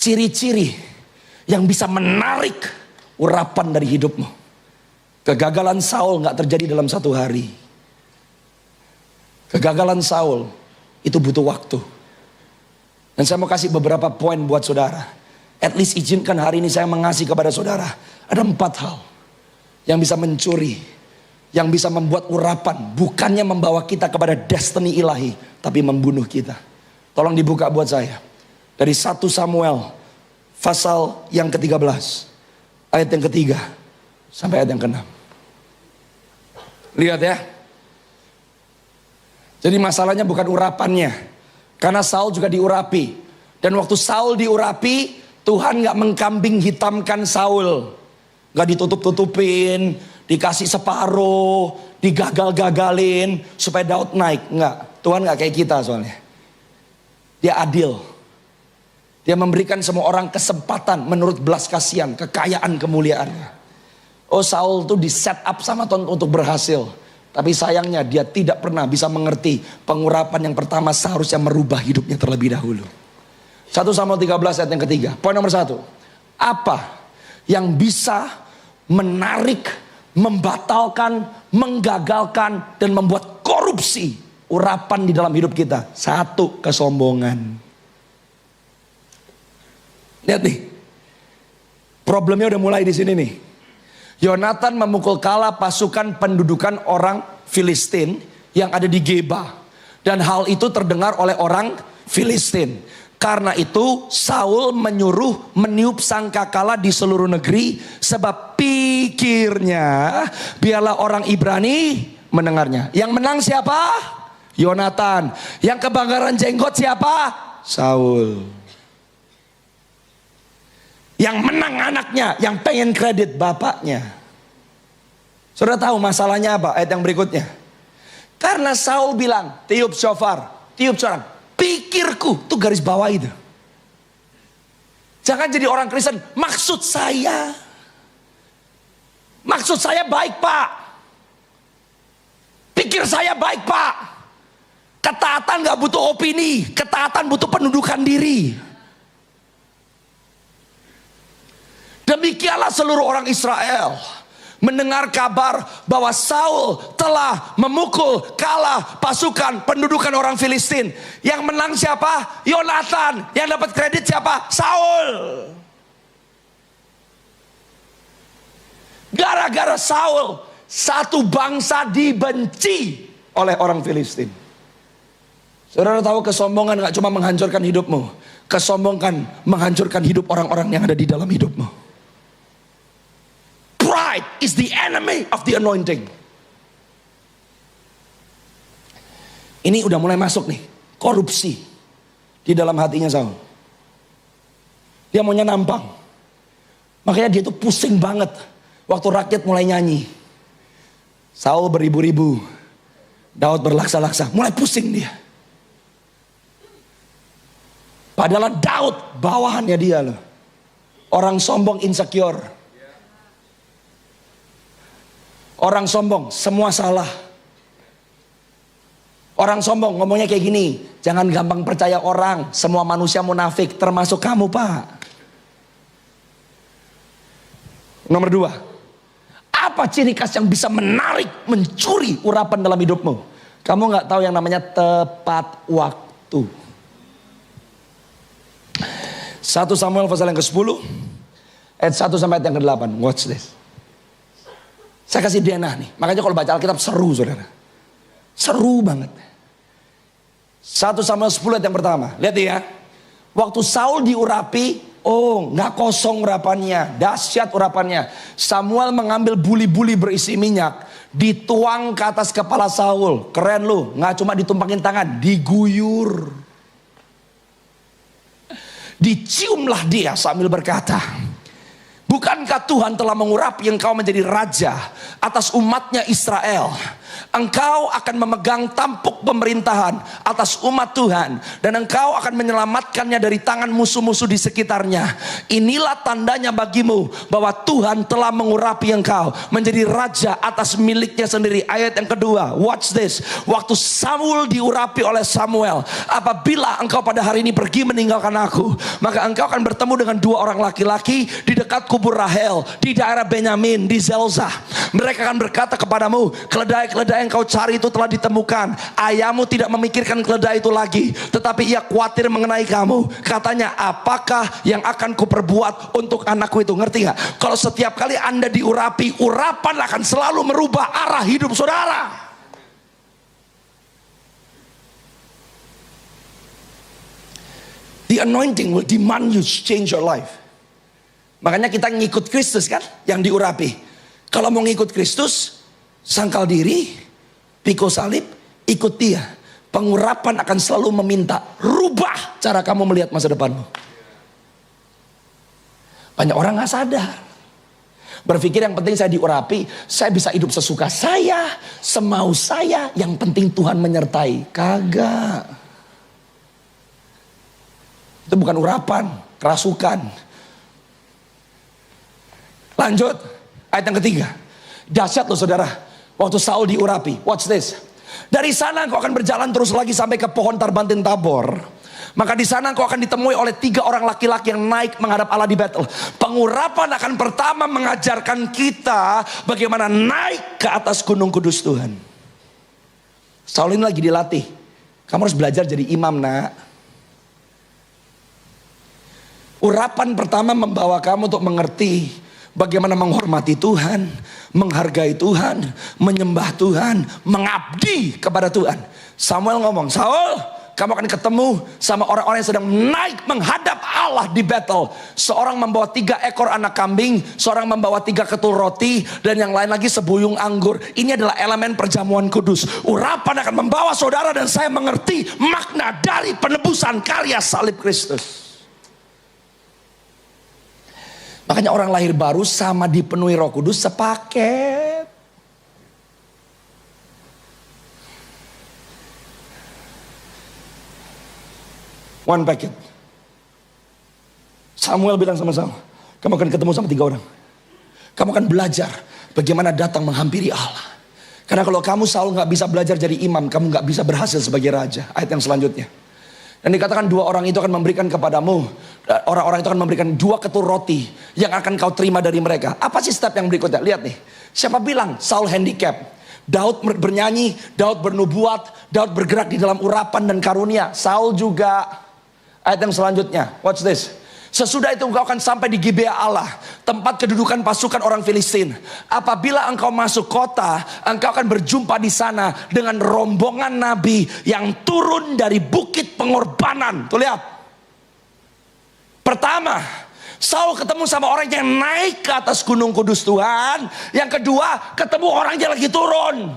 ciri-ciri yang bisa menarik urapan dari hidupmu. Kegagalan Saul gak terjadi dalam satu hari. Kegagalan Saul itu butuh waktu. Dan saya mau kasih beberapa poin buat saudara. At least izinkan hari ini saya mengasih kepada saudara. Ada 4 hal yang bisa mencuri, yang bisa membuat urapan bukannya membawa kita kepada destiny ilahi, tapi membunuh kita. Tolong dibuka buat saya. Dari 1 Samuel pasal yang ke-13, ayat yang ke-3 sampai ayat yang ke-6. Lihat ya. Jadi masalahnya bukan urapannya, karena Saul juga diurapi. Dan waktu Saul diurapi, Tuhan gak mengkambing hitamkan Saul. Gak ditutup-tutupin, dikasih separuh, digagal-gagalin supaya Daud naik. Enggak, Tuhan gak kayak kita soalnya. Dia adil. Dia memberikan semua orang kesempatan menurut belas kasihan, kekayaan, kemuliaannya. Oh, Saul tuh di set up sama Tuhan untuk berhasil. Tapi sayangnya dia tidak pernah bisa mengerti pengurapan yang pertama seharusnya merubah hidupnya terlebih dahulu. 1 Samuel 13 ayat yang ketiga. Poin nomor 1. Apa yang bisa menarik, membatalkan, menggagalkan, dan membuat korupsi urapan di dalam hidup kita? 1, kesombongan. Lihat nih. Problemnya udah mulai di sini nih. Yonatan memukul kala pasukan pendudukan orang Filistin yang ada di Geba. Dan hal itu terdengar oleh orang Filistin. Karena itu Saul menyuruh meniup sangkakala di seluruh negeri. Sebab pikirnya biarlah orang Ibrani mendengarnya. Yang menang siapa? Yonatan. Yang kebakaran jenggot siapa? Saul. Yang menang anaknya, yang pengen kredit bapaknya. Saudara tahu masalahnya apa? Ayat yang berikutnya. Karena Saul bilang, tiup shofar, tiup sorak. Pikirku, tuh garis bawah itu. Jangan jadi orang Kristen, maksud saya baik pak. Pikir saya baik pak. Ketaatan gak butuh opini, ketaatan butuh penundukan diri. Demikianlah seluruh orang Israel mendengar kabar bahwa Saul telah memukul kalah pasukan pendudukan orang Filistin. Yang menang siapa? Yonatan. Yang dapat kredit siapa? Saul. Gara-gara Saul, satu bangsa dibenci oleh orang Filistin. Saudara tahu kesombongan gak cuma menghancurkan hidupmu, kesombongan menghancurkan hidup orang-orang yang ada di dalam hidupmu. Pride is the enemy of the anointing. Ini udah mulai masuk nih, korupsi di dalam hatinya Saul. Dia maunya nampang. Makanya dia tuh pusing banget waktu rakyat mulai nyanyi. Saul beribu-ribu, Daud berlaksa-laksa, mulai pusing dia. Padahal Daud bawahannya dia loh. Orang sombong insecure. Orang sombong semua salah. Orang sombong ngomongnya kayak gini, jangan gampang percaya orang, semua manusia munafik, termasuk kamu pak. Nomor 2, apa ciri khas yang bisa menarik, mencuri urapan dalam hidupmu? Kamu gak tahu yang namanya tepat waktu. 1 Samuel pasal yang ke-10 ayat 1 sampai ayat yang ke-8. Watch this. Saya kasih denah nih. Makanya kalau baca Alkitab seru saudara. Seru banget. 1 Samuel 10 ayat yang pertama. Lihat ya. Waktu Saul diurapi, oh gak kosong urapannya. Dahsyat urapannya. Samuel mengambil buli-buli berisi minyak. Dituang ke atas kepala Saul. Keren lu. Gak cuma ditumpangin tangan. Diguyur. Diciumlah dia sambil berkata, bukankah Tuhan telah mengurapi engkau menjadi raja atas umatnya Israel? Engkau akan memegang tampuk pemerintahan atas umat Tuhan, dan engkau akan menyelamatkannya dari tangan musuh-musuh di sekitarnya. Inilah tandanya bagimu bahwa Tuhan telah mengurapi engkau menjadi raja atas miliknya sendiri. Ayat yang kedua, watch this. Waktu Saul diurapi oleh Samuel, apabila engkau pada hari ini pergi meninggalkan aku, maka engkau akan bertemu dengan dua orang laki-laki di dekat kubur Rahel di daerah Benyamin di Zelzah. Mereka akan berkata kepadamu, keledai-keledai yang kau cari itu telah ditemukan. Ayahmu tidak memikirkan keledai itu lagi, tetapi ia khawatir mengenai kamu. Katanya, apakah yang akan kuperbuat untuk anakku itu? Ngerti gak? Kalau setiap kali Anda diurapi, urapan akan selalu merubah arah hidup saudara. The anointing will demand you change your life. Makanya kita ngikut Kristus kan, yang diurapi. Kalau mau ngikut Kristus, sangkal diri, pikul salib, ikut dia. Pengurapan akan selalu meminta, rubah cara kamu melihat masa depanmu. Banyak orang gak sadar. Berpikir yang penting saya diurapi, saya bisa hidup sesuka saya, semau saya, yang penting Tuhan menyertai. Kagak. Itu bukan urapan, kerasukan. Lanjut, ayat yang ketiga. Dahsyat loh saudara, waktu Saul diurapi. Watch this. Dari sana kau akan berjalan terus lagi sampai ke pohon Tarbantin Tabor. Maka di sana kau akan ditemui oleh 3 orang laki-laki yang naik menghadap Allah di Betel. Pengurapan akan pertama mengajarkan kita bagaimana naik ke atas gunung kudus Tuhan. Saul ini lagi dilatih. Kamu harus belajar jadi imam, nak. Urapan pertama membawa kamu untuk mengerti bagaimana menghormati Tuhan, menghargai Tuhan, menyembah Tuhan, mengabdi kepada Tuhan. Samuel ngomong, Saul, kamu akan ketemu sama orang-orang yang sedang naik menghadap Allah di Betel. Seorang membawa 3 ekor anak kambing, seorang membawa 3 ketul roti, dan yang lain lagi sebuyung anggur. Ini adalah elemen perjamuan kudus. Urapan akan membawa saudara dan saya mengerti makna dari penebusan karya salib Kristus. Makanya orang lahir baru sama dipenuhi Roh Kudus sepaket. One packet. Samuel bilang sama Saul, kamu akan ketemu sama 3 orang. Kamu akan belajar bagaimana datang menghampiri Allah. Karena kalau kamu Saul gak bisa belajar jadi imam, kamu gak bisa berhasil sebagai raja. Ayat yang selanjutnya. Dan dikatakan 2 orang itu akan memberikan kepadamu, orang-orang itu akan memberikan 2 ketul roti yang akan kau terima dari mereka. Apa sih step yang berikutnya? Lihat nih. Siapa bilang Saul handicap? Daud bernyanyi, Daud bernubuat, Daud bergerak di dalam urapan dan karunia. Saul juga. Ayat yang selanjutnya. Watch this. Sesudah itu engkau akan sampai di Gibea Allah, tempat kedudukan pasukan orang Filistin. Apabila engkau masuk kota, engkau akan berjumpa di sana dengan rombongan nabi yang turun dari bukit pengorbanan. Tuh lihat. Pertama, Saul ketemu sama orang yang naik ke atas gunung kudus Tuhan. Yang kedua, ketemu orang yang lagi turun.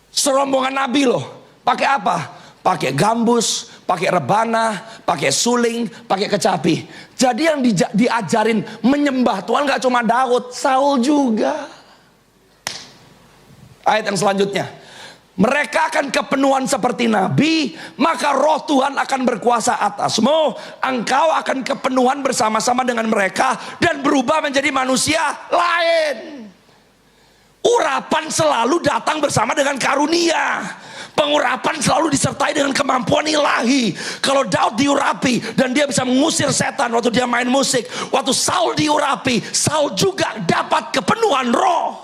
Serombongan nabi loh. Pakai apa? Pakai gambus, pakai rebana, pakai suling, pakai kecapi. Jadi yang diajarin menyembah Tuhan gak cuma Daud, Saul juga. Ayat yang selanjutnya. Mereka akan kepenuhan seperti nabi, maka roh Tuhan akan berkuasa atasmu. Engkau akan kepenuhan bersama-sama dengan mereka dan berubah menjadi manusia lain. Urapan selalu datang bersama dengan karunia. Pengurapan selalu disertai dengan kemampuan ilahi. Kalau Daud diurapi dan dia bisa mengusir setan waktu dia main musik, waktu Saul diurapi, Saul juga dapat kepenuhan roh.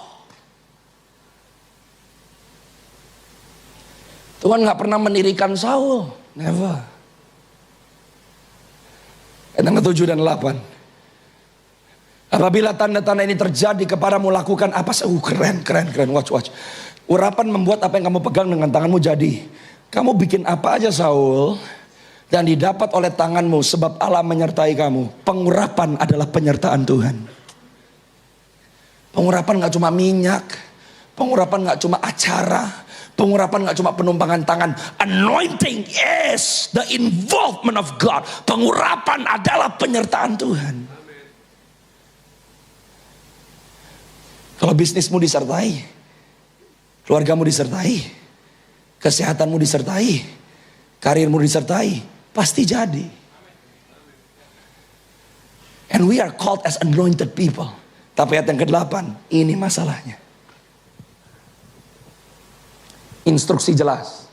Tuhan gak pernah mendirikan Saul, never. Ayat yang ke-7 dan 8. Apabila tanda-tanda ini terjadi kepadamu, lakukan apa? Keren. Watch. Urapan membuat apa yang kamu pegang dengan tanganmu jadi. Kamu bikin apa aja Saul, dan didapat oleh tanganmu, sebab Allah menyertai kamu. Pengurapan adalah penyertaan Tuhan. Pengurapan gak cuma minyak, pengurapan gak cuma acara, pengurapan gak cuma penumpangan tangan. Anointing is the involvement of God. Pengurapan adalah penyertaan Tuhan. Kalau bisnismu disertai, keluargamu disertai, kesehatanmu disertai, karirmu disertai, pasti jadi. And we are called as anointed people. Tapi ayat yang ke-8, ini masalahnya. Instruksi jelas.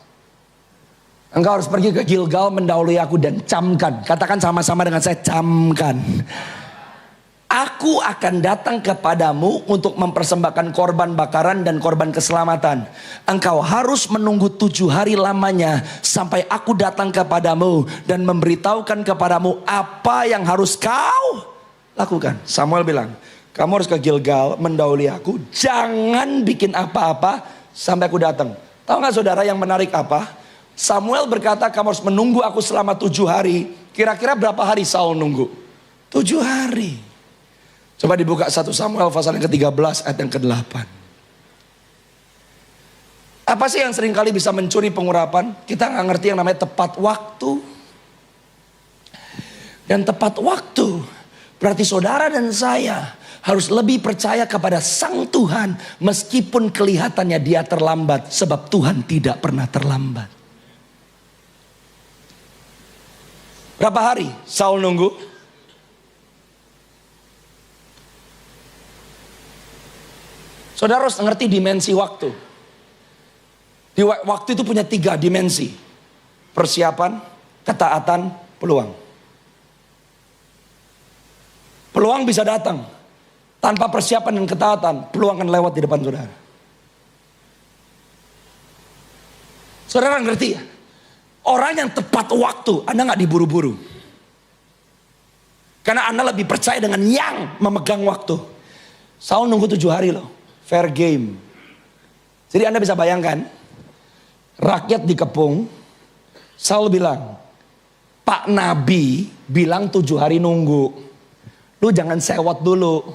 Engkau harus pergi ke Gilgal mendahului aku dan camkan. Katakan sama-sama dengan saya, camkan. Aku akan datang kepadamu untuk mempersembahkan korban bakaran dan korban keselamatan. Engkau harus menunggu 7 hari lamanya sampai aku datang kepadamu dan memberitahukan kepadamu apa yang harus kau lakukan. Samuel bilang, kamu harus ke Gilgal mendahului aku. Jangan bikin apa-apa sampai aku datang. Tahu gak saudara yang menarik apa? Samuel berkata kamu harus menunggu aku selama 7 hari. Kira-kira berapa hari Saul nunggu? 7 hari. Coba dibuka 1 Samuel pasal yang ke-13 ayat yang ke-8. Apa sih yang seringkali bisa mencuri pengurapan? Kita gak ngerti yang namanya tepat waktu. Dan tepat waktu berarti saudara dan saya harus lebih percaya kepada Sang Tuhan meskipun kelihatannya dia terlambat. Sebab Tuhan tidak pernah terlambat. Berapa hari Saul nunggu? Saudara harus ngerti dimensi waktu. Di waktu itu punya 3 dimensi. Persiapan, ketaatan, peluang. Peluang bisa datang. Tanpa persiapan dan ketaatan, peluang akan lewat di depan saudara. Saudara ngerti ya? Orang yang tepat waktu, Anda gak diburu-buru. Karena Anda lebih percaya dengan yang memegang waktu. Saul nunggu 7 hari loh. Fair game. Jadi Anda bisa bayangkan, rakyat dikepung, Saul bilang, Pak Nabi bilang 7 hari nunggu. Lu jangan sewot dulu,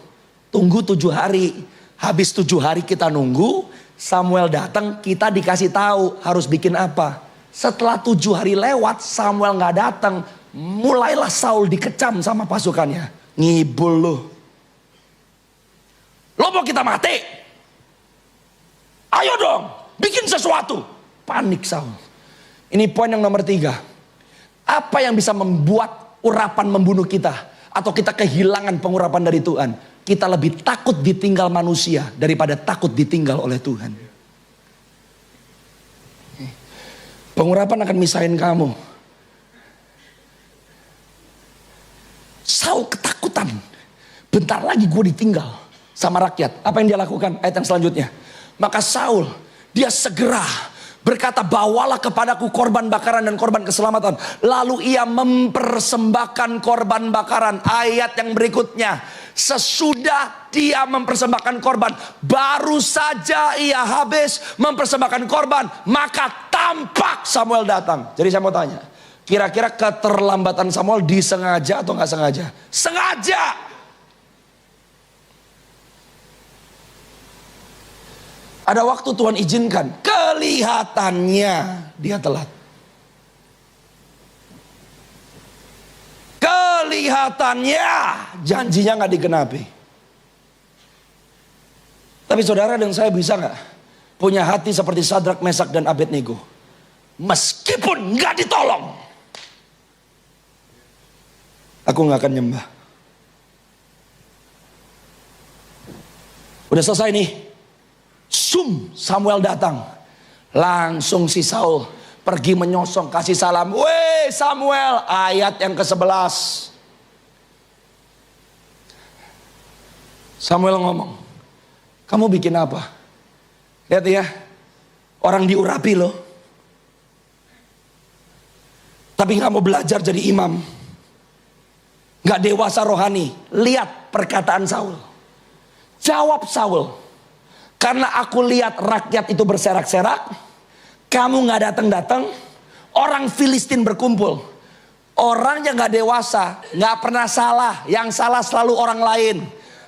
tunggu 7 hari. Habis 7 hari kita nunggu, Samuel datang, kita dikasih tahu harus bikin apa. Setelah 7 hari lewat, Samuel gak datang, mulailah Saul dikecam sama pasukannya. Ngibul lu. Lo mau kita mati? Ayo dong, bikin sesuatu. Panik Saul. Ini poin yang nomor 3. Apa yang bisa membuat urapan membunuh kita? Atau kita kehilangan pengurapan dari Tuhan? Kita lebih takut ditinggal manusia daripada takut ditinggal oleh Tuhan. Pengurapan akan misahin kamu. Saul ketakutan. Bentar lagi gue ditinggal sama rakyat. Apa yang dia lakukan? Ayat yang selanjutnya. Maka Saul, dia segera berkata, bawalah kepadaku korban bakaran dan korban keselamatan. Lalu ia mempersembahkan korban bakaran. Ayat yang berikutnya. Sesudah dia mempersembahkan korban, baru saja ia habis mempersembahkan korban, maka tampak Samuel datang. Jadi saya mau tanya, kira-kira keterlambatan Samuel disengaja atau gak sengaja? Sengaja. Ada waktu Tuhan izinkan, kelihatannya dia telat. Kelihatannya janjinya gak digenapi. Tapi saudara dan saya bisa gak punya hati seperti Sadrak, Mesak dan Abednego? Meskipun gak ditolong, aku gak akan nyembah. Udah selesai nih. Samuel datang. Langsung si Saul pergi menyosong, kasih salam. Weh Samuel, ayat yang ke-11. Samuel ngomong, kamu bikin apa? Lihat ya, orang diurapi loh. Tapi gak mau belajar jadi imam. Gak dewasa rohani. Lihat perkataan Saul. Jawab Saul. Karena aku lihat rakyat itu berserak-serak, kamu gak datang-datang, orang Filistin berkumpul. Orang yang gak dewasa, gak pernah salah, yang salah selalu orang lain.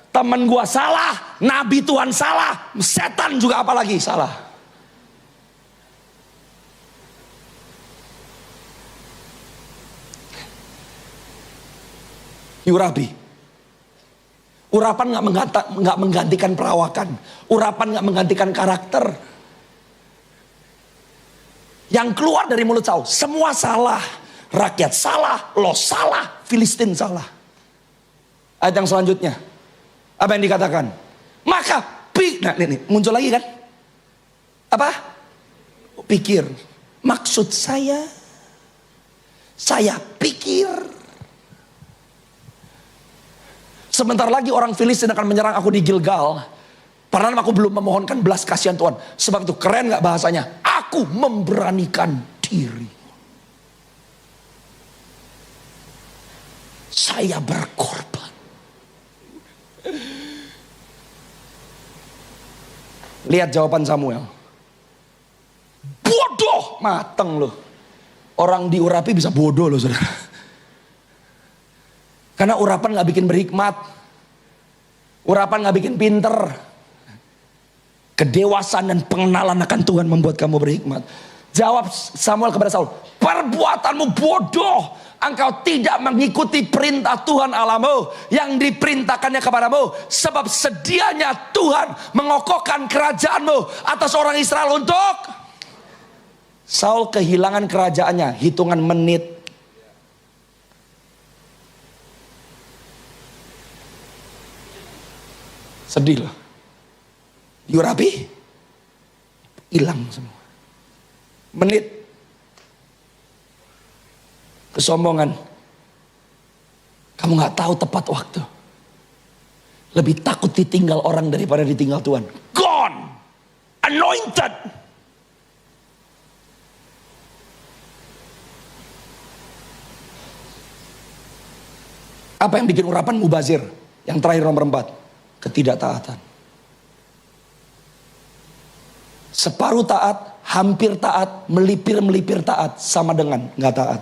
Temen gua salah, nabi Tuhan salah, setan juga apalagi salah. Diurapi. Urapan gak menggantikan perawakan. Urapan gak menggantikan karakter. Yang keluar dari mulut Saul, semua salah. Rakyat salah, lo salah, Filistin salah. Ayat yang selanjutnya, apa yang dikatakan? Maka, nah ini muncul lagi kan? Apa? Pikir. Maksud saya pikir. Sebentar lagi orang Filistin akan menyerang aku di Gilgal. Padahal aku belum memohonkan belas kasihan Tuhan. Sebab itu keren gak bahasanya? Aku memberanikan diri. Saya berkorban. Lihat jawaban Samuel. Bodoh, mateng loh. Orang diurapi bisa bodoh loh saudara. Karena urapan gak bikin berhikmat. Urapan gak bikin pinter. Kedewasaan dan pengenalan akan Tuhan membuat kamu berhikmat. Jawab Samuel kepada Saul, perbuatanmu bodoh. Engkau tidak mengikuti perintah Tuhan Allahmu yang diperintahkannya kepadamu. Sebab sedianya Tuhan mengokohkan kerajaanmu atas orang Israel untuk... Saul kehilangan kerajaannya hitungan menit. Sedih loh. Diurapi, hilang semua. Menit. Kesombongan. Kamu gak tahu tepat waktu. Lebih takut ditinggal orang daripada ditinggal Tuhan. Gone. Anointed. Apa yang bikin urapan mubazir? Yang terakhir nomor 4. Ketidaktaatan. Separuh taat, hampir taat, melipir-melipir taat sama dengan gak taat.